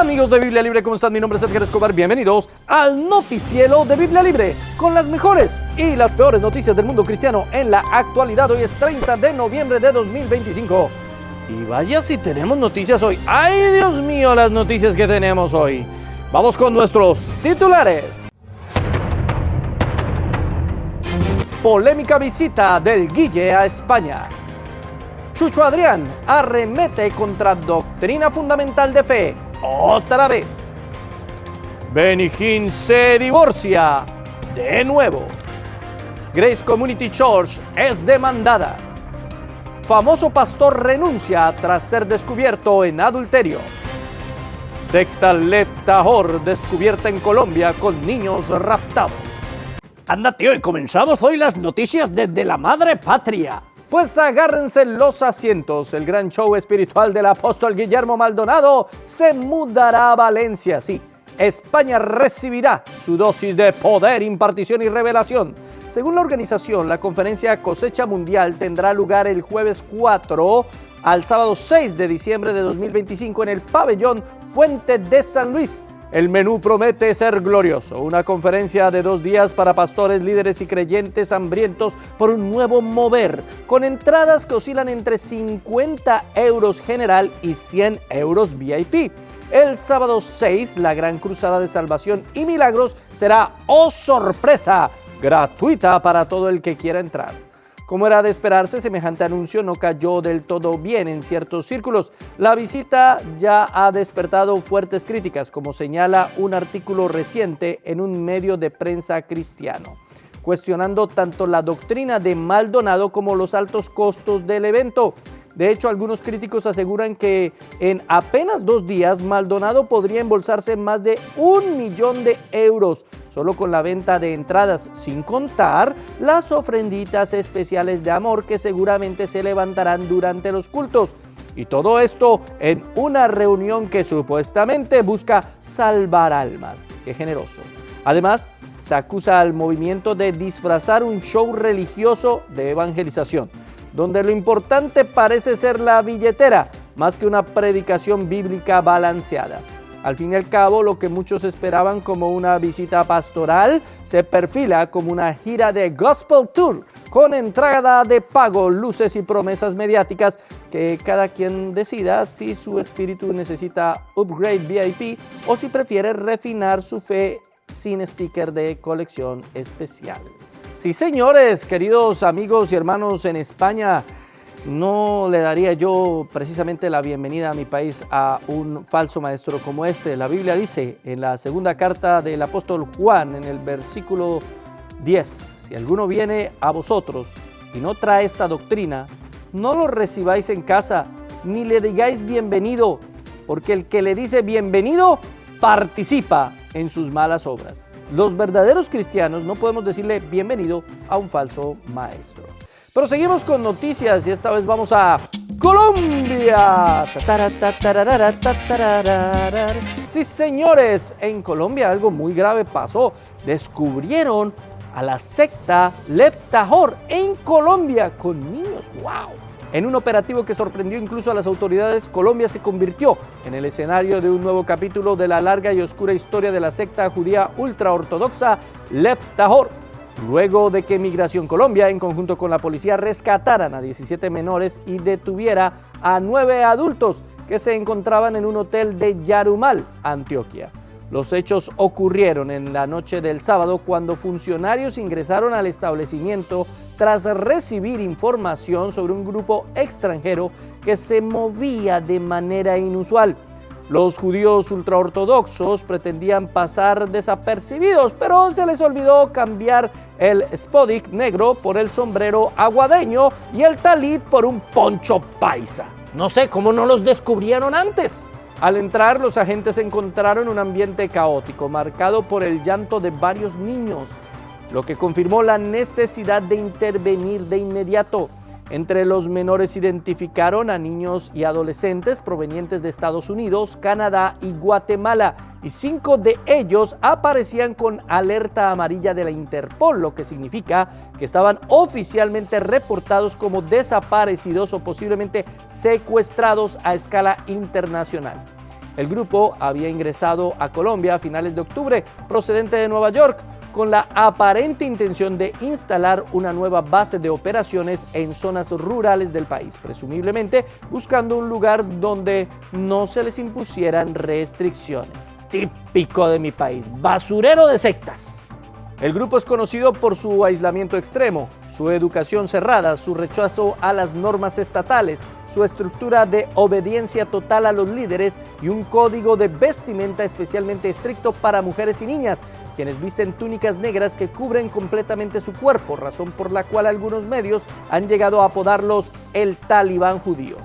Amigos de Biblia Libre, ¿cómo están? Mi nombre es Edgar Escobar, bienvenidos al Noticiero de Biblia Libre, con las mejores y las peores noticias del mundo cristiano en la actualidad. Hoy es 30 de noviembre de 2025. Y vaya si tenemos noticias hoy. ¡Ay, Dios mío, las noticias que tenemos hoy! Vamos con nuestros titulares. Polémica visita del Guille a España. Chucho Adrián arremete contra doctrina fundamental de fe. Otra vez. Benny Hinn se divorcia de nuevo. Grace Community Church es demandada. Famoso pastor renuncia tras ser descubierto en adulterio. Secta Left Tahor descubierta en Colombia con niños raptados. Anda, tío, y comenzamos hoy las noticias desde la madre patria. Pues agárrense los asientos, el gran show espiritual del apóstol Guillermo Maldonado se mudará a Valencia. Sí, España recibirá su dosis de poder, impartición y revelación. Según la organización, la conferencia Cosecha Mundial tendrá lugar el jueves 4 al sábado 6 de diciembre de 2025 en el pabellón Fuente de San Luis. El menú promete ser glorioso, una conferencia de 2 días para pastores, líderes y creyentes hambrientos por un nuevo mover, con entradas que oscilan entre 50 euros general y 100 euros VIP. El sábado 6, la gran cruzada de salvación y milagros será, ¡oh sorpresa!, gratuita para todo el que quiera entrar. Como era de esperarse, semejante anuncio no cayó del todo bien en ciertos círculos. La visita ya ha despertado fuertes críticas, como señala un artículo reciente en un medio de prensa cristiano, cuestionando tanto la doctrina de Maldonado como los altos costos del evento. De hecho, algunos críticos aseguran que en apenas 2 días Maldonado podría embolsarse más de 1 millón de euros solo con la venta de entradas, sin contar las ofrenditas especiales de amor que seguramente se levantarán durante los cultos. Y todo esto en una reunión que supuestamente busca salvar almas. ¡Qué generoso! Además, se acusa al movimiento de disfrazar un show religioso de evangelización, donde lo importante parece ser la billetera, más que una predicación bíblica balanceada. Al fin y al cabo, lo que muchos esperaban como una visita pastoral se perfila como una gira de Gospel Tour, con entrada de pago, luces y promesas mediáticas que cada quien decida si su espíritu necesita upgrade VIP o si prefiere refinar su fe sin sticker de colección especial. Sí, señores, queridos amigos y hermanos en España, no le daría yo precisamente la bienvenida a mi país a un falso maestro como este. La Biblia dice en la segunda carta del apóstol Juan, en el versículo 10, si alguno viene a vosotros y no trae esta doctrina, no lo recibáis en casa, ni le digáis bienvenido, porque el que le dice bienvenido participa en sus malas obras. Los verdaderos cristianos no podemos decirle bienvenido a un falso maestro. Pero seguimos con noticias y esta vez vamos a Colombia. Sí, señores, en Colombia algo muy grave pasó. Descubrieron a la secta Left Tahor en Colombia con niños. ¡Wow! En un operativo que sorprendió incluso a las autoridades, Colombia se convirtió en el escenario de un nuevo capítulo de la larga y oscura historia de la secta judía ultraortodoxa Left Tahor. Luego de que Migración Colombia, en conjunto con la policía, rescataran a 17 menores y detuviera a 9 adultos que se encontraban en un hotel de Yarumal, Antioquia. Los hechos ocurrieron en la noche del sábado cuando funcionarios ingresaron al establecimiento tras recibir información sobre un grupo extranjero que se movía de manera inusual. Los judíos ultraortodoxos pretendían pasar desapercibidos, pero se les olvidó cambiar el spodik negro por el sombrero aguadeño y el talit por un poncho paisa. No sé cómo no los descubrieron antes. Al entrar, los agentes encontraron un ambiente caótico, marcado por el llanto de varios niños, lo que confirmó la necesidad de intervenir de inmediato. Entre los menores identificaron a niños y adolescentes provenientes de Estados Unidos, Canadá y Guatemala, y 5 de ellos aparecían con alerta amarilla de la Interpol, lo que significa que estaban oficialmente reportados como desaparecidos o posiblemente secuestrados a escala internacional. El grupo había ingresado a Colombia a finales de octubre, procedente de Nueva York, con la aparente intención de instalar una nueva base de operaciones en zonas rurales del país, presumiblemente buscando un lugar donde no se les impusieran restricciones. Típico de mi país, basurero de sectas. El grupo es conocido por su aislamiento extremo, su educación cerrada, su rechazo a las normas estatales, su estructura de obediencia total a los líderes y un código de vestimenta especialmente estricto para mujeres y niñas, quienes visten túnicas negras que cubren completamente su cuerpo, razón por la cual algunos medios han llegado a apodarlos el Talibán judío.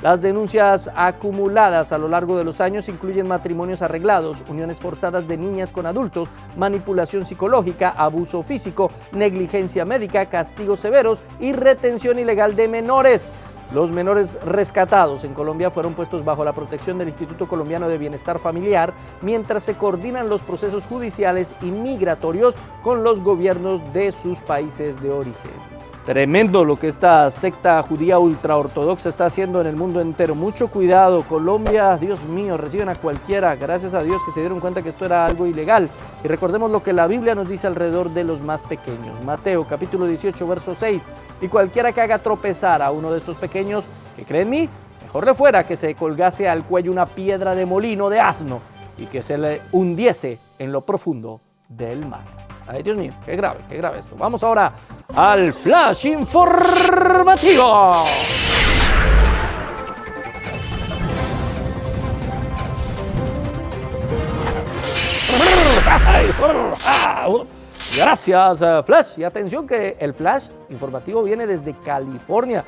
Las denuncias acumuladas a lo largo de los años incluyen matrimonios arreglados, uniones forzadas de niñas con adultos, manipulación psicológica, abuso físico, negligencia médica, castigos severos y retención ilegal de menores. Los menores rescatados en Colombia fueron puestos bajo la protección del Instituto Colombiano de Bienestar Familiar, mientras se coordinan los procesos judiciales y migratorios con los gobiernos de sus países de origen. Tremendo lo que esta secta judía ultraortodoxa está haciendo en el mundo entero. Mucho cuidado, Colombia, Dios mío, reciben a cualquiera. Gracias a Dios que se dieron cuenta que esto era algo ilegal. Y recordemos lo que la Biblia nos dice alrededor de los más pequeños. Mateo capítulo 18, verso 6. Y cualquiera que haga tropezar a uno de estos pequeños, que cree en mí, mejor le fuera que se colgase al cuello una piedra de molino de asno y que se le hundiese en lo profundo del mar. Ay, Dios mío, qué grave esto. Vamos ahora al flash informativo. Gracias, Flash. Y atención que el flash informativo viene desde California.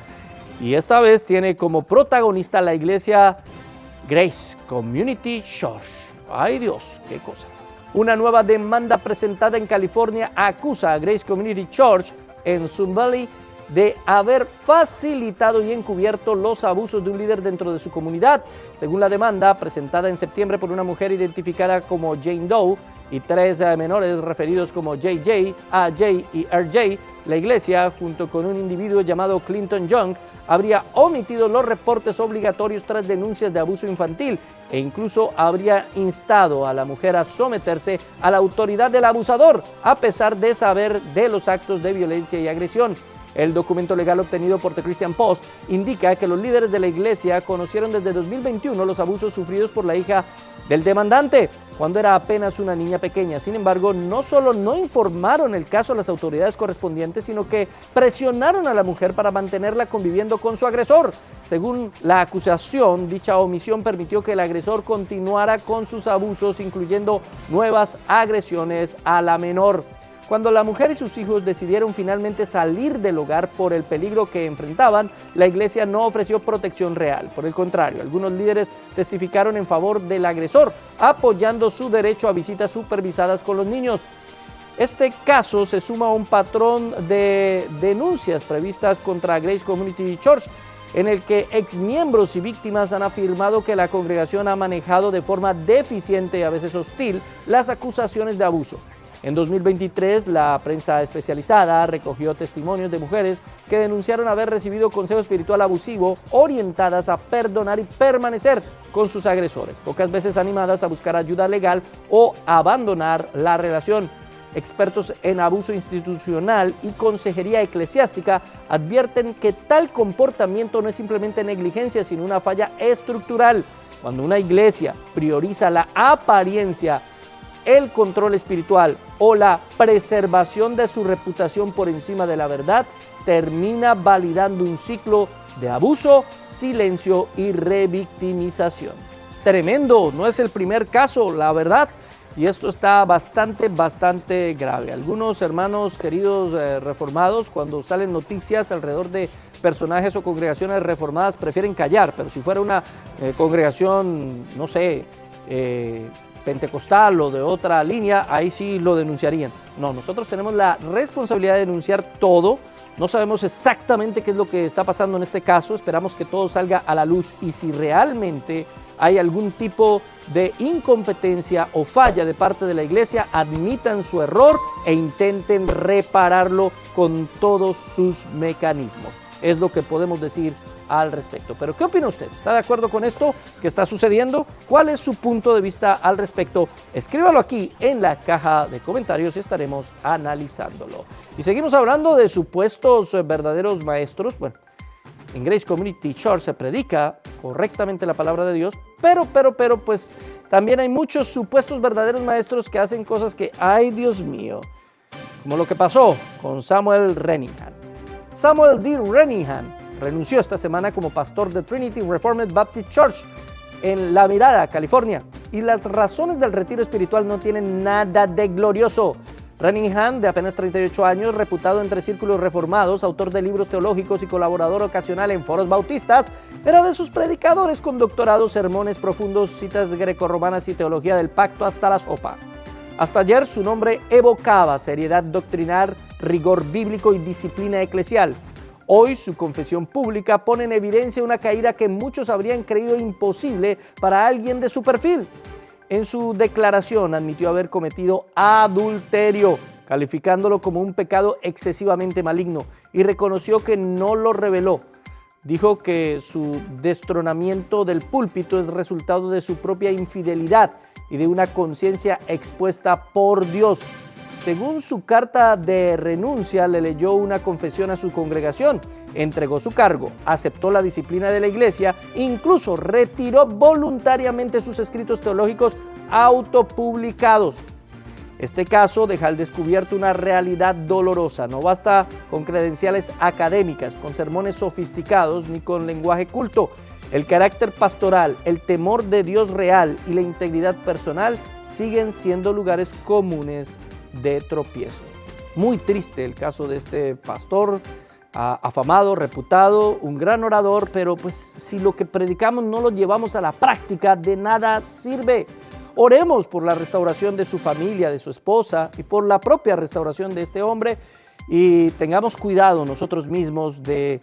Y esta vez tiene como protagonista la iglesia Grace Community Church. Ay, Dios, qué cosa. Una nueva demanda presentada en California acusa a Grace Community Church en Sun Valley de haber facilitado y encubierto los abusos de un líder dentro de su comunidad. Según la demanda presentada en septiembre por una mujer identificada como Jane Doe y 3 menores referidos como JJ, AJ y RJ, la iglesia, junto con un individuo llamado Clinton Young, habría omitido los reportes obligatorios tras denuncias de abuso infantil e incluso habría instado a la mujer a someterse a la autoridad del abusador, a pesar de saber de los actos de violencia y agresión. El documento legal obtenido por The Christian Post indica que los líderes de la iglesia conocieron desde 2021 los abusos sufridos por la hija del demandante, cuando era apenas una niña pequeña. Sin embargo, no solo no informaron el caso a las autoridades correspondientes, sino que presionaron a la mujer para mantenerla conviviendo con su agresor. Según la acusación, dicha omisión permitió que el agresor continuara con sus abusos, incluyendo nuevas agresiones a la menor. Cuando la mujer y sus hijos decidieron finalmente salir del hogar por el peligro que enfrentaban, la iglesia no ofreció protección real. Por el contrario, algunos líderes testificaron en favor del agresor, apoyando su derecho a visitas supervisadas con los niños. Este caso se suma a un patrón de denuncias previstas contra Grace Community Church, en el que exmiembros y víctimas han afirmado que la congregación ha manejado de forma deficiente y a veces hostil las acusaciones de abuso. En 2023, la prensa especializada recogió testimonios de mujeres que denunciaron haber recibido consejo espiritual abusivo orientadas a perdonar y permanecer con sus agresores, pocas veces animadas a buscar ayuda legal o abandonar la relación. Expertos en abuso institucional y consejería eclesiástica advierten que tal comportamiento no es simplemente negligencia, sino una falla estructural. Cuando una iglesia prioriza la apariencia, el control espiritual o la preservación de su reputación por encima de la verdad, termina validando un ciclo de abuso, silencio y revictimización. Tremendo, no es el primer caso, la verdad, y esto está bastante grave. Algunos hermanos queridos reformados, cuando salen noticias alrededor de personajes o congregaciones reformadas, prefieren callar, pero si fuera una congregación, no sé, pentecostal o de otra línea, ahí sí lo denunciarían. No, nosotros tenemos la responsabilidad de denunciar todo. No sabemos exactamente qué es lo que está pasando en este caso, esperamos que todo salga a la luz y si realmente hay algún tipo de incompetencia o falla de parte de la iglesia, admitan su error e intenten repararlo con todos sus mecanismos. Es lo que podemos decir al respecto. Pero ¿qué opina usted? ¿Está de acuerdo con esto que está sucediendo? ¿Cuál es su punto de vista al respecto? Escríbalo aquí en la caja de comentarios y estaremos analizándolo. Y seguimos hablando de supuestos verdaderos maestros. Bueno, en Grace Community Church se predica correctamente la palabra de Dios, pero pues también hay muchos supuestos verdaderos maestros que hacen cosas que, ay Dios mío, como lo que pasó con Samuel Renningham. Samuel D. Renningham renunció esta semana como pastor de Trinity Reformed Baptist Church en La Mirada, California, y las razones del retiro espiritual no tienen nada de glorioso. Renningham, de apenas 38 años, reputado entre círculos reformados, autor de libros teológicos y colaborador ocasional en foros bautistas, era de sus predicadores con doctorados, sermones profundos, citas grecorromanas y teología del pacto hasta la sopa. Hasta ayer su nombre evocaba seriedad doctrinal, rigor bíblico y disciplina eclesial. Hoy su confesión pública pone en evidencia una caída que muchos habrían creído imposible para alguien de su perfil. En su declaración admitió haber cometido adulterio, calificándolo como un pecado excesivamente maligno, y reconoció que no lo reveló. Dijo que su destronamiento del púlpito es resultado de su propia infidelidad y de una conciencia expuesta por Dios. Según su carta de renuncia, le leyó una confesión a su congregación, entregó su cargo, aceptó la disciplina de la iglesia, incluso retiró voluntariamente sus escritos teológicos autopublicados. Este caso deja al descubierto una realidad dolorosa. No basta con credenciales académicas, con sermones sofisticados ni con lenguaje culto. El carácter pastoral, el temor de Dios real y la integridad personal siguen siendo lugares comunes de tropiezo. Muy triste el caso de este pastor, afamado, reputado, un gran orador, pero pues si lo que predicamos no lo llevamos a la práctica, de nada sirve. Oremos por la restauración de su familia, de su esposa y por la propia restauración de este hombre, y tengamos cuidado nosotros mismos de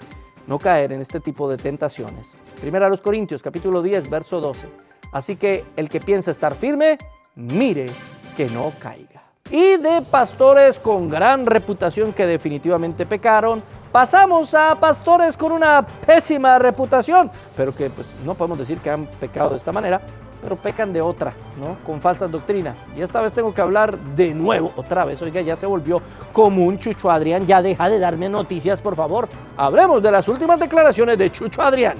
no caer en este tipo de tentaciones. Primera a los Corintios, capítulo 10, verso 12. Así que el que piensa estar firme, mire que no caiga. Y de pastores con gran reputación que definitivamente pecaron, pasamos a pastores con una pésima reputación, pero que pues no podemos decir que han pecado de esta manera, pero pecan de otra, ¿no? Con falsas doctrinas. Y esta vez tengo que hablar de nuevo, otra vez. Oiga, ya se volvió común Chucho Adrián, ya deja de darme noticias, por favor. Hablemos de las últimas declaraciones de Chucho Adrián.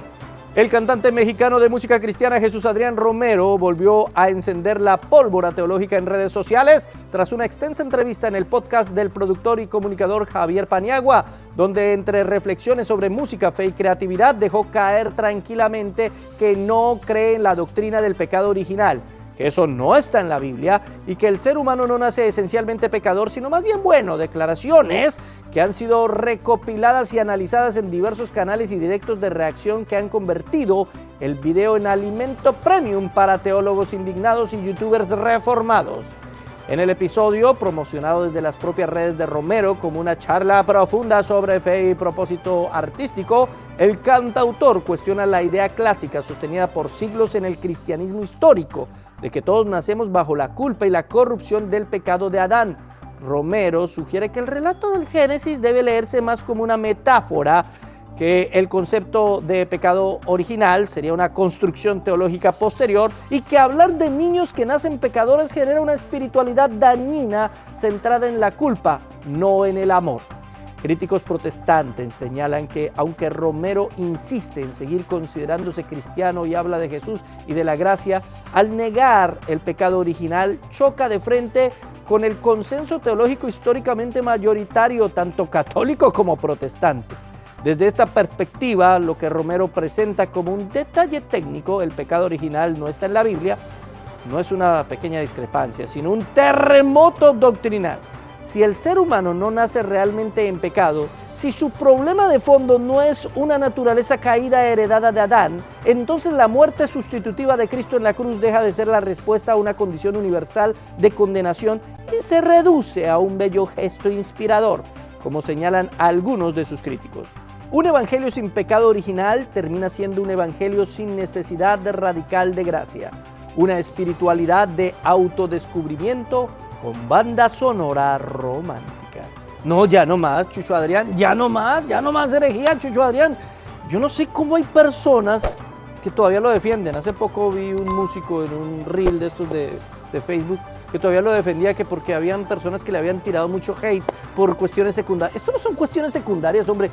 El cantante mexicano de música cristiana Jesús Adrián Romero volvió a encender la pólvora teológica en redes sociales tras una extensa entrevista en el podcast del productor y comunicador Javier Paniagua, donde entre reflexiones sobre música, fe y creatividad dejó caer tranquilamente que no cree en la doctrina del pecado original, que eso no está en la Biblia y que el ser humano no nace esencialmente pecador, sino más bien bueno. Declaraciones que han sido recopiladas y analizadas en diversos canales y directos de reacción que han convertido el video en alimento premium para teólogos indignados y youtubers reformados. En el episodio, promocionado desde las propias redes de Romero como una charla profunda sobre fe y propósito artístico, el cantautor cuestiona la idea clásica sostenida por siglos en el cristianismo histórico de que todos nacemos bajo la culpa y la corrupción del pecado de Adán. Romero sugiere que el relato del Génesis debe leerse más como una metáfora, que el concepto de pecado original sería una construcción teológica posterior y que hablar de niños que nacen pecadores genera una espiritualidad dañina centrada en la culpa, no en el amor. Críticos protestantes señalan que aunque Romero insiste en seguir considerándose cristiano y habla de Jesús y de la gracia, al negar el pecado original choca de frente con el consenso teológico históricamente mayoritario, tanto católico como protestante. Desde esta perspectiva, lo que Romero presenta como un detalle técnico, el pecado original no está en la Biblia, no es una pequeña discrepancia, sino un terremoto doctrinal. Si el ser humano no nace realmente en pecado, si su problema de fondo no es una naturaleza caída heredada de Adán, entonces la muerte sustitutiva de Cristo en la cruz deja de ser la respuesta a una condición universal de condenación y se reduce a un bello gesto inspirador, como señalan algunos de sus críticos. Un evangelio sin pecado original termina siendo un evangelio sin necesidad de radical de gracia, una espiritualidad de autodescubrimiento con banda sonora romántica. No, ya no más, Chucho Adrián, ya no más herejía, Chucho Adrián. Yo no sé cómo hay personas que todavía lo defienden. Hace poco vi un músico en un reel de estos de Facebook que todavía lo defendía, que porque habían personas que le habían tirado mucho hate por cuestiones secundarias. Esto no son cuestiones secundarias, hombre.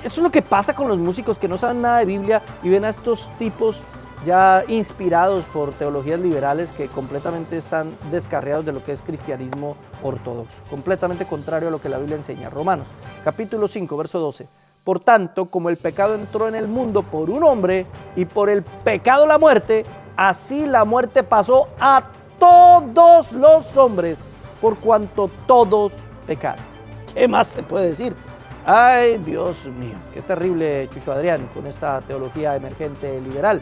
Eso es lo que pasa con los músicos que no saben nada de Biblia y ven a estos tipos ya inspirados por teologías liberales que completamente están descarriados de lo que es cristianismo ortodoxo, completamente contrario a lo que la Biblia enseña. Romanos, capítulo 5, verso 12. Por tanto, como el pecado entró en el mundo por un hombre y por el pecado la muerte, así la muerte pasó a todos los hombres, por cuanto todos pecaron. ¿Qué más se puede decir? Ay, Dios mío, qué terrible Chucho Adrián con esta teología emergente liberal.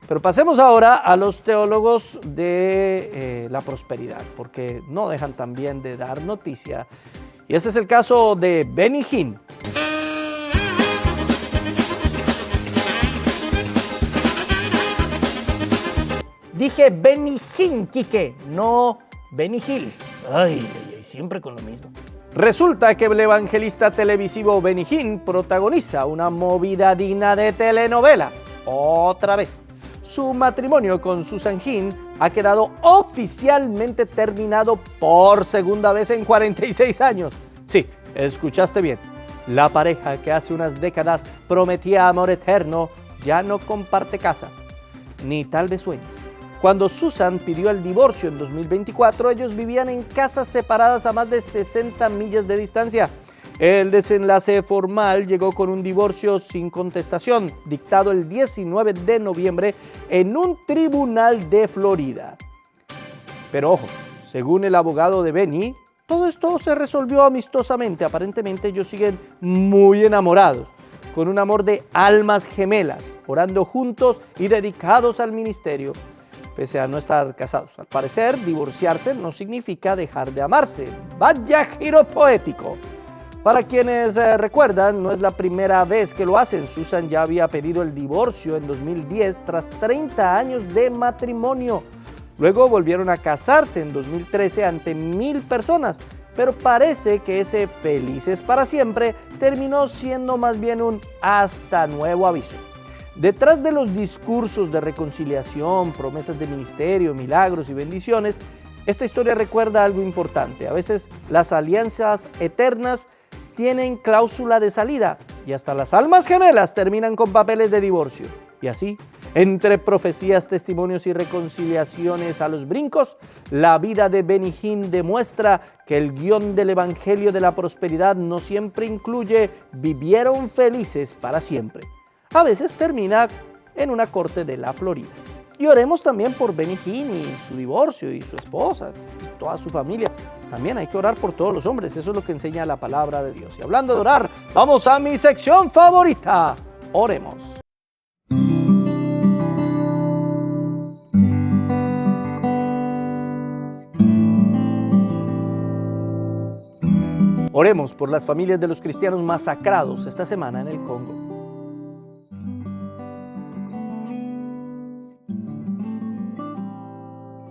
Pero pasemos ahora a los teólogos de la prosperidad, porque no dejan también de dar noticia. Y ese es el caso de Benny Hinn. Dije Benny Hinn, Quique, no Benny Hill. Ay, siempre con lo mismo. Resulta que el evangelista televisivo Benny Hinn protagoniza una movida digna de telenovela. Otra vez. Su matrimonio con Susan Hinn ha quedado oficialmente terminado por segunda vez en 46 años. Sí, escuchaste bien. La pareja que hace unas décadas prometía amor eterno ya no comparte casa, ni tal vez sueños. Cuando Susan pidió el divorcio en 2024, ellos vivían en casas separadas a más de 60 millas de distancia. El desenlace formal llegó con un divorcio sin contestación, dictado el 19 de noviembre en un tribunal de Florida. Pero ojo, según el abogado de Benny, todo esto se resolvió amistosamente. Aparentemente ellos siguen muy enamorados, con un amor de almas gemelas, orando juntos y dedicados al ministerio, pese a no estar casados. Al parecer, divorciarse no significa dejar de amarse. ¡Vaya giro poético! Para quienes recuerdan, no es la primera vez que lo hacen. Susan ya había pedido el divorcio en 2010 tras 30 años de matrimonio. Luego volvieron a casarse en 2013 ante 1,000 personas, pero parece que ese felices para siempre terminó siendo más bien un hasta nuevo aviso. Detrás de los discursos de reconciliación, promesas de ministerio, milagros y bendiciones, esta historia recuerda algo importante. A veces las alianzas eternas tienen cláusula de salida y hasta las almas gemelas terminan con papeles de divorcio. Y así, entre profecías, testimonios y reconciliaciones a los brincos, la vida de Benny Hinn demuestra que el guión del Evangelio de la Prosperidad no siempre incluye vivieron felices para siempre. A veces termina en una corte de la Florida. Y oremos también por Benny Hinn y su divorcio y su esposa y toda su familia. También hay que orar por todos los hombres, eso es lo que enseña la palabra de Dios. Y hablando de orar, vamos a mi sección favorita. Oremos. Oremos por las familias de los cristianos masacrados esta semana en el Congo.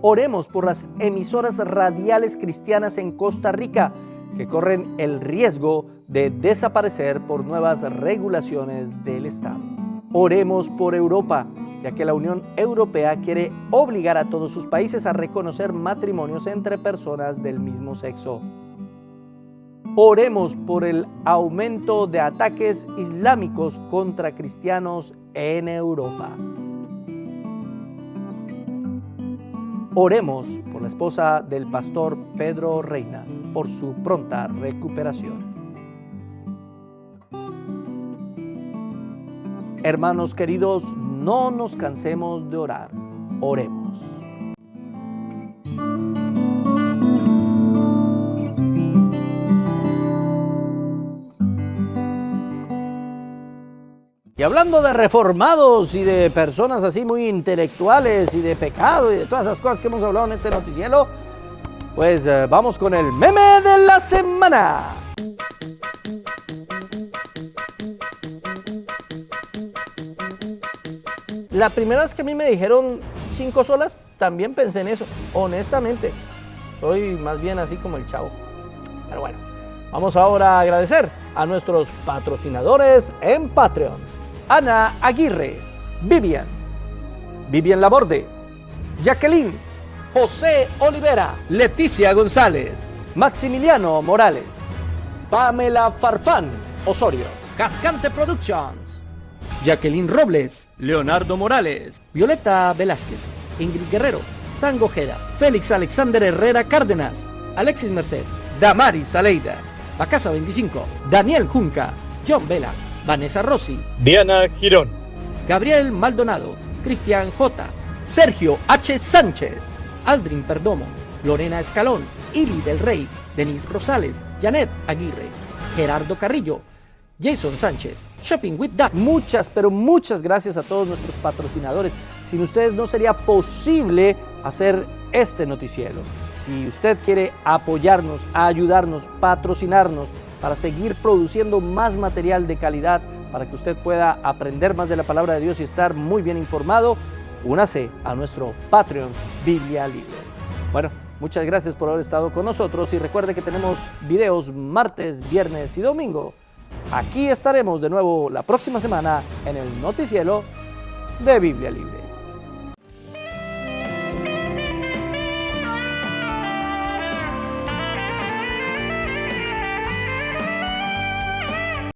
Oremos por las emisoras radiales cristianas en Costa Rica que corren el riesgo de desaparecer por nuevas regulaciones del Estado. Oremos por Europa, ya que la Unión Europea quiere obligar a todos sus países a reconocer matrimonios entre personas del mismo sexo. Oremos por el aumento de ataques islámicos contra cristianos en Europa. Oremos por la esposa del pastor Pedro Reina, por su pronta recuperación. Hermanos queridos, no nos cansemos de orar. Oremos. Y hablando de reformados y de personas así muy intelectuales y de pecado y de todas esas cosas que hemos hablado en este noticiero, pues vamos con el meme de la semana. La primera vez que a mí me dijeron 5 solas, también pensé en eso, honestamente. Soy más bien así como el Chavo. Pero bueno, vamos ahora a agradecer a nuestros patrocinadores en Patreons. Ana Aguirre, Vivian Laborde, Jacqueline, José Olivera, Leticia González, Maximiliano Morales, Pamela Farfán Osorio, Cascante Productions, Jacqueline Robles, Leonardo Morales, Violeta Velázquez, Ingrid Guerrero, Sango Ojeda, Félix Alexander Herrera Cárdenas, Alexis Merced, Damaris Aleida, Bacasa 25, Daniel Junca, John Vela, Vanessa Rossi, Diana Girón, Gabriel Maldonado, Cristian J, Sergio H. Sánchez, Aldrin Perdomo, Lorena Escalón, Iri del Rey, Denise Rosales, Janet Aguirre, Gerardo Carrillo, Jason Sánchez, Shopping with Dad. Muchas, pero muchas gracias a todos nuestros patrocinadores. Sin ustedes no sería posible hacer este noticiero. Si usted quiere apoyarnos, ayudarnos, patrocinarnos para seguir produciendo más material de calidad, para que usted pueda aprender más de la palabra de Dios y estar muy bien informado, únase a nuestro Patreon Biblia Libre. Bueno, muchas gracias por haber estado con nosotros y recuerde que tenemos videos martes, viernes y domingo. Aquí estaremos de nuevo la próxima semana en el noticiero de Biblia Libre.